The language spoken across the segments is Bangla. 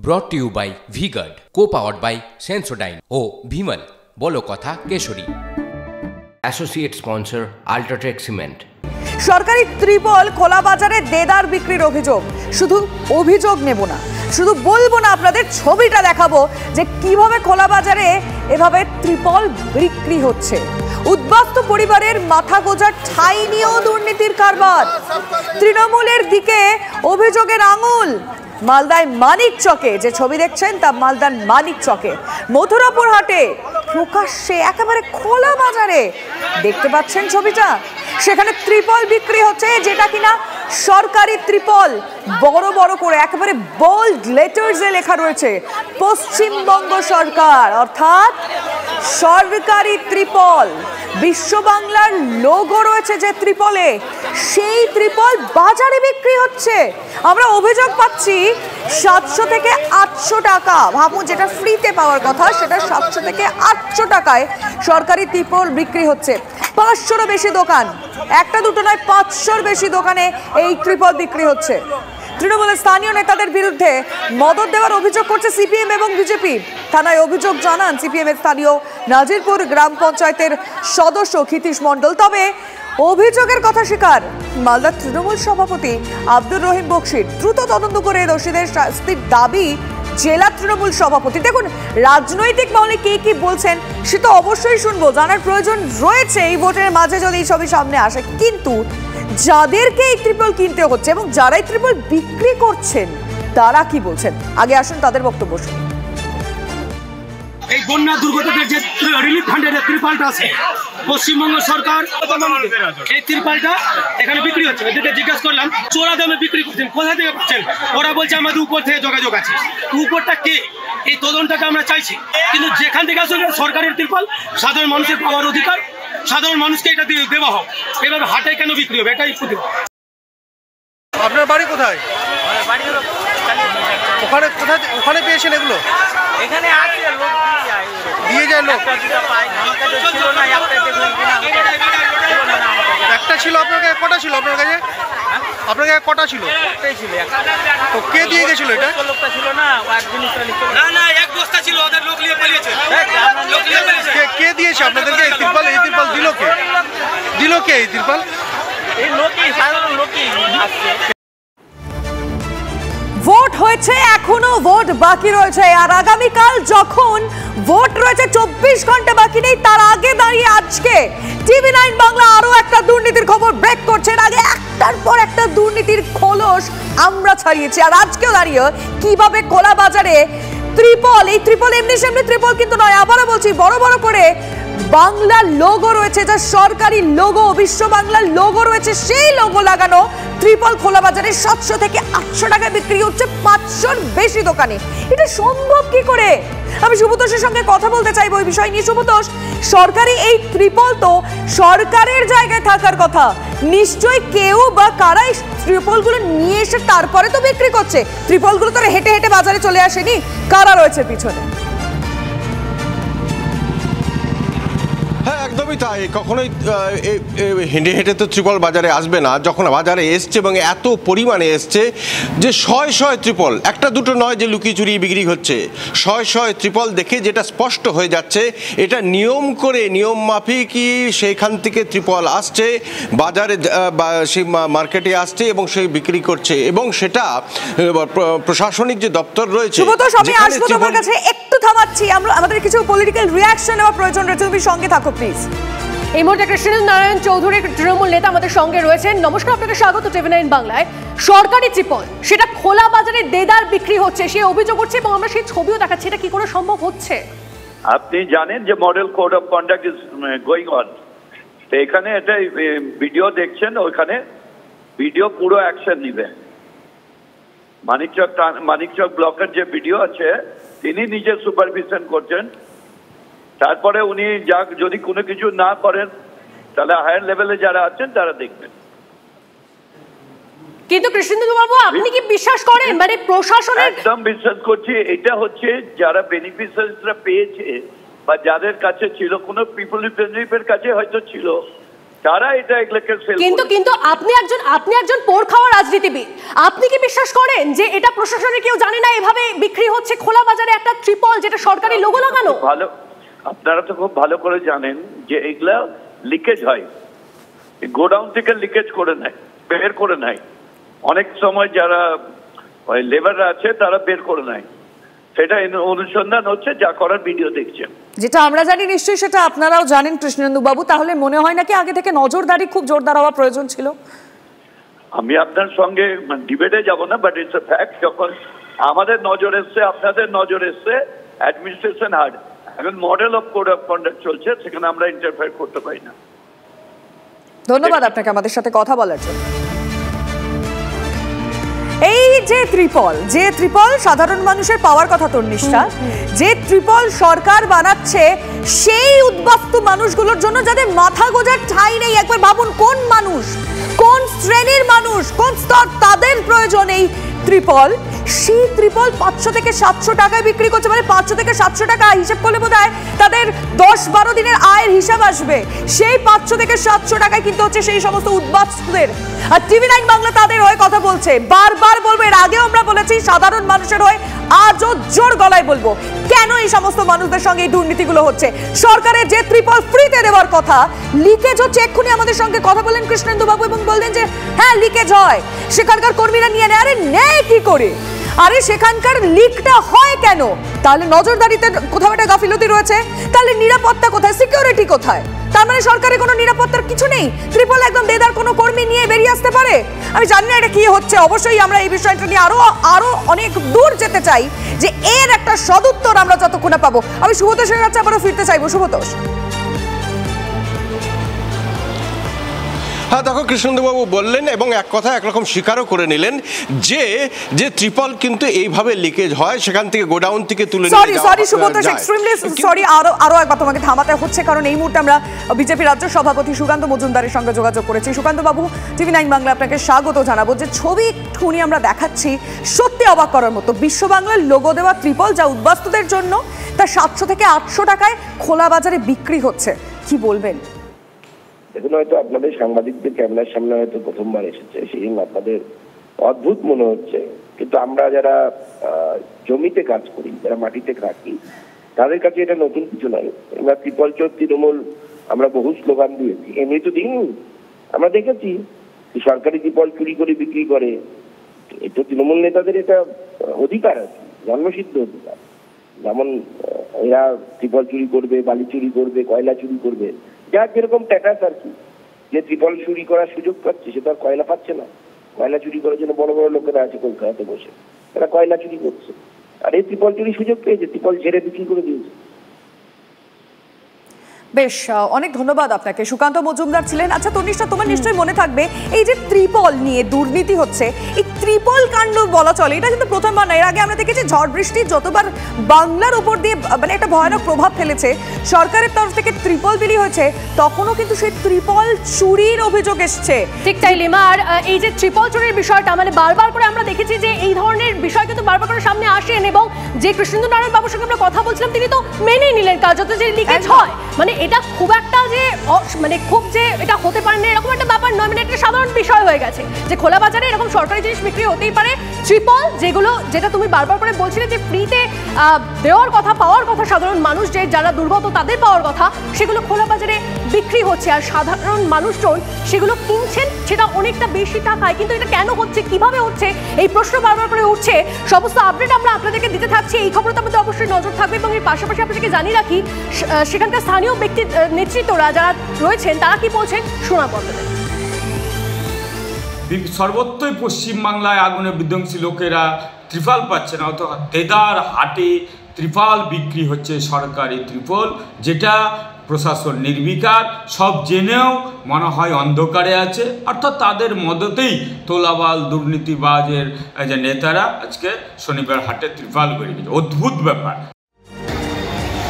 ব্রট to you by V-Guard, co-powered by Sensodyne ও ভিমল বলো কথা কেশরী। Associate sponsor UltraTech cement. সরকারি ত্রিপল খোলা বাজারে দেদার বিক্রির অভিযোগ। শুধু অভিযোগ নেব না, শুধু বলবো না, আপনাদের ছবিটা দেখাবো যে কিভাবে খোলা বাজারে এভাবে ত্রিপল বিক্রি হচ্ছে। উদ্বাস্তু পরিবারের মাথা গোজার ঠাঁই নিয়েও দুর্নীতির কারবার। তৃণমূলের দিকে অভিযোগের আঙুল। মালদায় মানিক চকে যে ছবি দেখছেন তা মালদার মানিক চকে, মথুরাপুর হাটে প্রকাশ্যে একেবারে খোলা বাজারে দেখতে পাচ্ছেন ছবিটা। সেখানে ত্রিপল বিক্রি হচ্ছে, যেটা কিনা সরকারি ত্রিপল। বড় বড় করে একেবারে বোল্ড লেটার্সে লেখা রয়েছে পশ্চিমবঙ্গ সরকার, অর্থাৎ সরকারি ত্রিপল। বিশ্ব বাংলার লোগো রয়েছে যে ত্রিপলে, সেই ত্রিপল বাজারে বিক্রি হচ্ছে। আমরা অভিযোগ পাচ্ছি 700 থেকে 800 টাকা। ভাবুন, যেটা ফ্রিতে পাওয়ার কথা সেটা 700 থেকে 800 টাকায় সরকারি ত্রিপল বিক্রি হচ্ছে। 500রও বেশি দোকান, একটা দুটো নয়, 500র বেশি দোকানে এই ত্রিপল বিক্রি হচ্ছে। তৃণমূলের স্থানীয় নেতাদের বিরুদ্ধে মদত দেওয়ার অভিযোগ করছে সিপিএম এবং বিজেপি। থানায় অভিযোগ জানান সিপিএম এর স্থানীয় নাজিরপুর গ্রাম পঞ্চায়েতের সদস্য ক্ষিতীশ মণ্ডল। তবে অভিযোগের কথা স্বীকার মালদার তৃণমূল সভাপতি আব্দুর রহিম বক্সির। দ্রুত তদন্ত করে দোষীদের শাস্তির দাবি জেলা তৃণমূল সভাপতি। দেখুন, রাজনৈতিক মহলে কে কি বলছেন সে তো অবশ্যই শুনবো, জানার প্রয়োজন রয়েছে এই ভোটের মাঝে যদি এই ছবি সামনে আসে। কিন্তু যাদেরকে এই ত্রিপল কিনতে হচ্ছে এবং যারা এই ত্রিপল বিক্রি করছেন তারা কি বলছেন, আগে আসুন তাদের বক্তব্য শুনি। এই বন্যা দুর্গতদের যে রিলিফ ফান্ডের ত্রিপলটা আছে, পশ্চিমবঙ্গ সরকার এই ত্রিপলটা এখানে বিক্রি হচ্ছে। এদেরকে জিজ্ঞাসা করলাম চোরা দামে বিক্রি করছেন, কোথা থেকে পাচ্ছেন? ওরা বলছে আমাদের উপর থেকে যোগাযোগ আছে। উপরটা কে, এই তদন্তটা আমরা চাইছি। কিন্তু যেখান থেকে আসলে সরকারের ত্রিপল, সাধারণ মানুষের পাওয়ার অধিকার, সাধারণ মানুষকে এটা দেওয়া হোক। এভাবে হাটে কেন বিক্রি হবে, এটাই প্রতিবাদ। আপনার বাড়ি কোথায়? ওখানে কোথায়, ওখানে পেয়েছেন এগুলো? এখানে আছে লোক দিয়ে যায় লোক। একটা ছিল আপনার কাছে? কটা ছিল আপনার কাছে? আপনার কাছে কটা ছিল? একটাই ছিল। তো কে দিয়ে গেছিল এটা? লোকটা ছিল না, একদিন না এক বস্তা ছিল, ওদের লোক নিয়ে পালিয়েছে। কে দিয়েছে আপনাদেরকে এই ত্রিপল? এই ত্রিপল দিল কে? দিল কে এই ত্রিপল? এই লোকই, সাধারণ লোকই আসছে। ভোট হয়েছে, এখনো ভোট বাকি রয়েছে। আর আগামীকাল যখন ভোট রয়েছে, 24 ঘন্টা বাকি নেই, তার আগে দাঁড়িয়ে আজকে TV9 বাংলা আরো একটা দুর্নীতির খবর ব্রেক করছে। আগে একটার পর একটা দুর্নীতির খোলস আমরা ছাড়িয়েছি। আর আজকেও দাঁড়িয়ে কিভাবে খোলা বাজারে ত্রিপল, এই ত্রিপল এমনি সেমনি ত্রিপল কিন্তু নয়, আবারও বলছি, বড় বড় করে বাংলার লোগো রয়েছে, যা সরকারি লোগো, বিশ্ব বাংলার লোগো রয়েছে, সেই লোগো লাগানো ত্রিপল খোলা বাজারে 700 থেকে 800 টাকায় বিক্রি হচ্ছে 500র বেশি দোকানে। এটা সম্ভব কি করে? আমি শুভতোষের সঙ্গে কথা বলতে চাইবো এই বিষয় নিয়ে। শুভতোষ, সরকারি এই ত্রিপল তো সরকারের জায়গায় থাকার কথা, নিশ্চয়ই কেউ বা কারা এই ত্রিপলগুলো নিয়ে এসে তারপরে তো বিক্রি করছে। ত্রিপলগুলো তো হেঁটে হেঁটে বাজারে চলে আসেনি, কারা রয়েছে পিছনে? হ্যাঁ, একদমই তাই। কখনোই হেঁটে হেঁটে তো ত্রিপল বাজারে আসবে না। যখন বাজারে এসছে এবং এত পরিমাণে এসছে যে শয় ত্রিপল, একটা দুটো নয় যে লুকিয়ে চুরিয়ে বিক্রি হচ্ছে, শয় ত্রিপল দেখে যেটা স্পষ্ট হয়ে যাচ্ছে, এটা নিয়ম করে, নিয়ম মাফিকই সেইখান থেকে ত্রিপল আসছে বাজারে, সেই মার্কেটে আসছে এবং সেই বিক্রি করছে। এবং সেটা প্রশাসনিক যে দপ্তর রয়েছে। আমি আসবো তোমার কাছে, একটু থামাচ্ছি, আমাদের কিছু পলিটিক্যাল রিঅ্যাকশন নেওয়ার প্রয়োজন রয়েছে, তুমি সঙ্গে থাকো প্লিজ। এই মুহূর্তে কৃষ্ণেন্দ্র নারায়ণ চৌধুরী, তৃণমূল নেতা, আমাদের সঙ্গে রয়েছেন। নমস্কার, আপনাকে স্বাগত TV9 বাংলায়। সরকারি ত্রিপল সেটা খোলা বাজারে দেদার বিক্রি হচ্ছে, সে অভিযোগ করছে এবং আমরা সেই ছবিও দেখাচ্ছি। এটা কি করে সম্ভব হচ্ছে? আপনি জানেন যে model code of conduct is going on. এখানে এটা ভিডিও দেখছেন, ওইখানে ভিডিও পুরো অ্যাকশন নিবে। মানিকচক ব্লকের যে ভিডিও আছে, তিনি নিজে সুপারভিশন করছেন। তারপরে উনি যদি কোনো কিছু না করেন তাহলে হায়ার লেভেলে যারা আছেন তারা দেখবেন। কিন্তু কৃষ্ণেন্দ্র বাবু, আপনি কি বিশ্বাস করেন মানে প্রশাসনের? একদম বিশ্বাস করছি। এটা হচ্ছে যারা বেনিফিশিয়ারিরা পেয়েছে বা যাদের কাছে ছিল, কোনো পিপল রিপ্রেজেন্টেটিভের কাছে হয়তো ছিল, তারা এগুলোকে সেল কিন্তু কিন্তু আপনি একজন পোড় খাওয়া রাজনীতিবিদ, আপনি কি বিশ্বাস করেন যে এটা প্রশাসনের কেউ জানে না এভাবে বিক্রি হচ্ছে খোলা বাজারে একটা ত্রিপল যেটা সরকারি লোগো লাগানো? ভালো, আপনারা তো খুব ভালো করে জানেন যে এগুলা লিকেজ হয়, গোডাউন থেকে লিকেজ করে নেয়, বের করে নেয়। অনেক সময় যারা লেবাররা আছে তারা বের করে নেয়, সেটা অনুসন্ধান হচ্ছে, যা করার ভিডিও দেখছেন। যেটা আমরা জানি নিশ্চয়ই সেটা আপনারাও জানেন কৃষ্ণেন্দু বাবু, তাহলে মনে হয় নাকি আগে থেকে নজরদারি খুব জোরদার হওয়া প্রয়োজন ছিল? আমি আপনার সঙ্গে ডিবেটে যাব না, বাট ইটস এ ফ্যাক্ট। যখন আমাদের নজর এসছে, আপনাদের নজর এসছে, অ্যাডমিনিস্ট্রেশন হার্ড, এখন model of code of conduct চলছে, সেখানে আমরা ইন্টারফেয়ার করতে পারি না। ধন্যবাদ আপনাকে আমাদের সাথে কথা বলার জন্য। এই যে ত্রিপল সাধারণ মানুষের পাওয়ার কথা তন্নিষ্ঠা, যে ত্রিপল সরকার বানাচ্ছে সেই উদ্বাস্তু মানুষগুলোর জন্য যাদের মাথা গোজার ঠাঁই নেই, একবার ভাবুন কোন মানুষ, কোন শ্রেণীর মানুষ, কোন স্তর তাদের প্রয়োজন এই ত্রিপল। সেই ত্রিপল 500 থেকে 700 টাকায় বিক্রি করছে, মানে 500 থেকে 700 টাকা হিসেব করলে বোধহয় তাদের 10-12 দিনের আয়ের হিসাব আসবে। সেই 500 থেকে 700 টাকায় কিন্তু হচ্ছে সেই সমস্ত উদ্বাস্তুদের। আর TV9 বাংলা তাদের হয়ে কথা বলছে, বারবার বলবো, এর আগেও আমরা বলেছি সাধারণ মানুষের হয়ে আজও জোর গলায় বলবো, কেন এই সমস্ত মানুষদের সঙ্গে এই দুর্নীতিগুলো হচ্ছে। সরকারের যে ত্রিপল ফ্রিতে দেওয়ার কথা, লিকেজ হচ্ছে। এক্ষুনি আমাদের সঙ্গে কথা বলেন কৃষ্ণেন্দু বাবু এবং বললেন যে হ্যাঁ লিকেজ হয়, সেখানকার কর্মীরা নিয়ে নেয়। আরে নেয় কি করে? আরে সেখানকার লিকটা হয় কেন? তাহলে নজরদারিতে কোথাও একটা গাফিলতি রয়েছে, তাহলে নিরাপত্তা কোথায়, সিকিউরিটি কোথায়? তার মানে সরকারের কোনো নিরাপত্তার কিছু নেই। ত্রিপল একদম দেদার কোনো কর্মী নিয়ে বেরিয়ে আসতে পারে? আমি জানি না এটা কি হচ্ছে। অবশ্যই আমরা এই বিষয়টা নিয়ে আরো অনেক দূর যেতে চাই, যে এর একটা সদুত্তর আমরা যতক্ষণে পাবো। আমি শুভতোষের কাছে আবারও ফিরতে চাইবো। শুভতোষ, হ্যাঁ দেখো, কৃষ্ণেন্দুবাবু বললেন এবং এক কথা একরকম স্বীকারও করে নিলেন যে ত্রিপল কিন্তু এইভাবে লিকেজ হয়, সেখান থেকে গোডাউন থেকে তুলে সরি শুভতোষ, এক্সট্রিমলি সরি, আরো একবার তোমাকে থামাতে হচ্ছে, কারণ এই মুহূর্তে আমরা বিজেপি রাজ্য সভাপতি সুকান্ত মজুমদারের সঙ্গে যোগাযোগ করেছি। সুকান্ত বাবু, TV9 বাংলা আপনাকে স্বাগত জানাবো। যে ছবি খুনি আমরা দেখাচ্ছি, সত্যি অবাক করার মতো। বিশ্ব বাংলার লোগো দেওয়া ত্রিপল যা উদ্বাস্তুদের জন্য, তা 700 থেকে 800 টাকায় খোলা বাজারে বিক্রি হচ্ছে, কি বলবেন? দেখুন, হয়তো আপনাদের সাংবাদিকদের ক্যামেরার সামনে হয়তো প্রথমবার এসেছে, সেই জন্য আপনাদের অদ্ভুত মনে হচ্ছে, কিন্তু আমরা যারা জমিতে কাজ করি, যারা মাটিতে থাকি, তাদের কাছে এটা নতুন কিছু নয়। আমরা ত্রিপল চোর তৃণমূল আমরা বহু স্লোগান দিয়েছি, এমনি তো দিন আমরা দেখেছি সরকারি ত্রিপল চুরি করে বিক্রি করে। এটা তৃণমূল নেতাদের এটা অধিকার আছে, জন্মসিদ্ধ অধিকার। যেমন এরা ত্রিপল চুরি করবে, বালি চুরি করবে, কয়লা চুরি করবে, যার যেরকম ট্যাটাস আর কি। যে ত্রিপল চুরি করার সুযোগ পাচ্ছে সে তো আর কয়লা পাচ্ছে না। কয়লা চুরি করার জন্য বড় বড় লোকেরা আছে কলকাতাতে বসে, তারা কয়লা চুরি করছে। আর এই ত্রিপল চুরি সুযোগ পেয়েছে, ত্রিপল ঝেড়ে বিক্রি করে দিয়েছে। বেশ, অনেক ধন্যবাদ আপনাকে। সুকান্ত মজুমদার ছিলেন। আচ্ছা তনিষ্ঠা, তোমার নিশ্চয়ই মনে থাকবে এই যে ত্রিপল নিয়ে দুর্নীতি হচ্ছে, এই ত্রিপল কাণ্ড বলা চলে, এটা কিন্তু প্রথমবার না। এর আগে আমরা দেখেছি ঝড় বৃষ্টি যতবার বাংলার উপর দিয়ে মানে একটা ভয়ানক প্রভাব ফেলেছে, সরকারের তরফ থেকে ত্রিপল বিলি হয়েছে, তখনও কিন্তু সেই ত্রিপল চুরির অভিযোগ এসছে। ঠিক তাই লিমা। আর এই যে ত্রিপল চুরির বিষয়টা, মানে বারবার করে আমরা দেখেছি যে এই ধরনের বিষয় কিন্তু বারবার করে সামনে আসেন, এবং যে কৃষ্ণেন্দু নারায়ণ বাবুর সঙ্গে আমরা কথা বলছিলাম তিনি তো মেনেই নিলেন কার্যত যে লিকেজ হয়। মানে এটা খুব একটা যে মানে খুব যে এটা হতে পারে না এরকম একটা ব্যাপার নয়, মানে একটা সাধারণ বিষয় হয়ে গেছে যে খোলা বাজারে এরকম সরকারি জিনিস বিক্রি হতেই পারে। ত্রিপল যেটা তুমি বারবার করে বলছিলে যে ফ্রিতে দেওয়ার কথা, পাওয়ার কথা সাধারণ মানুষ যে যারা দুর্গত তাদের পাওয়ার কথা, সেগুলো খোলা বাজারে বিক্রি হচ্ছে আর সাধারণ মানুষজন সেগুলো কিনছেন, সেটা অনেকটা বেশি টাকায়। কিন্তু এটা কেন হচ্ছে, কিভাবে হচ্ছে, এই প্রশ্ন বারবার করে উঠছে। সমস্ত আপডেট আমরা আপনাদেরকে দিতে থাকছি, এই খবরটা আমাদের অবশ্যই নজর থাকবে। এবং এর পাশাপাশি আপনাদেরকে জানিয়ে রাখি সেখানকার স্থানীয় ব্যক্তি নেতৃত্বরা যারা রয়েছেন তারা কি বলছেন শোনা বলবেন। সর্বত্রই পশ্চিমবাংলায় আগুনে বিধ্বংসী লোকেরা ত্রিপল পাচ্ছে না, অর্থাৎ দেদার হাটে ত্রিপল বিক্রি হচ্ছে, সরকারি ত্রিপল, যেটা প্রশাসন নির্বিকার, সব জেনেও মনে হয় অন্ধকারে আছে। অর্থাৎ তাদের মদতেই তোলাবাল দুর্নীতিবাজের যে নেতারা আজকে শনিবার হাটে ত্রিপল বেরিয়ে গেছে। অদ্ভুত ব্যাপার।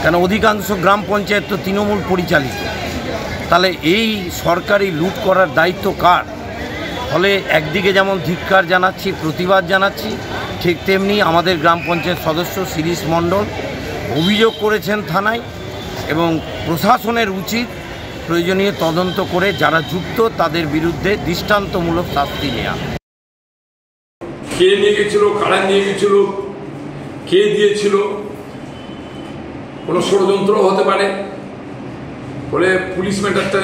কেন অধিকাংশ গ্রাম পঞ্চায়েত তো তৃণমূল পরিচালিত, তাহলে এই সরকারি লুট করার দায়িত্ব কার? ফলে একদিকে যেমন ধিক্কার জানাচ্ছি, প্রতিবাদ জানাচ্ছি, ঠিক তেমনি আমাদের গ্রাম পঞ্চায়েত সদস্য শিরিষ মণ্ডল অভিযোগ করেছেন থানায়, এবং প্রশাসনের উচিত প্রয়োজনীয় তদন্ত করে যারা যুক্ত তাদের বিরুদ্ধে দৃষ্টান্তমূলক শাস্তি নেওয়া। কে নিয়ে গেছিল, কারা নিয়ে গেছিল, কে দিয়েছিল, কোনো ষড়যন্ত্র হতে পারে বলে পুলিশ ম্যাটারটা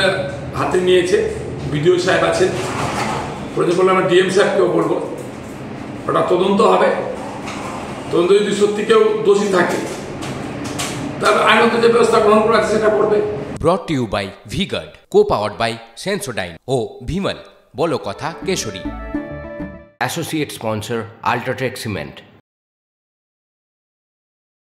হাতে নিয়েছে। বিডিও সাহেব আছেন, প্রয়োজন বললে আমরা ডিএম সাহেবকেও বলবো, ওটা তদন্ত হবে। তদন্ত যদি সত্যি কেউ দোষী থাকে তাহলে আইনত যে ব্যবস্থা গ্রহণ করা আছে সেটা করবে। Brought to you by V-Guard, co-powered by Sensodyne ও ভিমল, বলো কথা কেশরী। Associate sponsor UltraTech cement.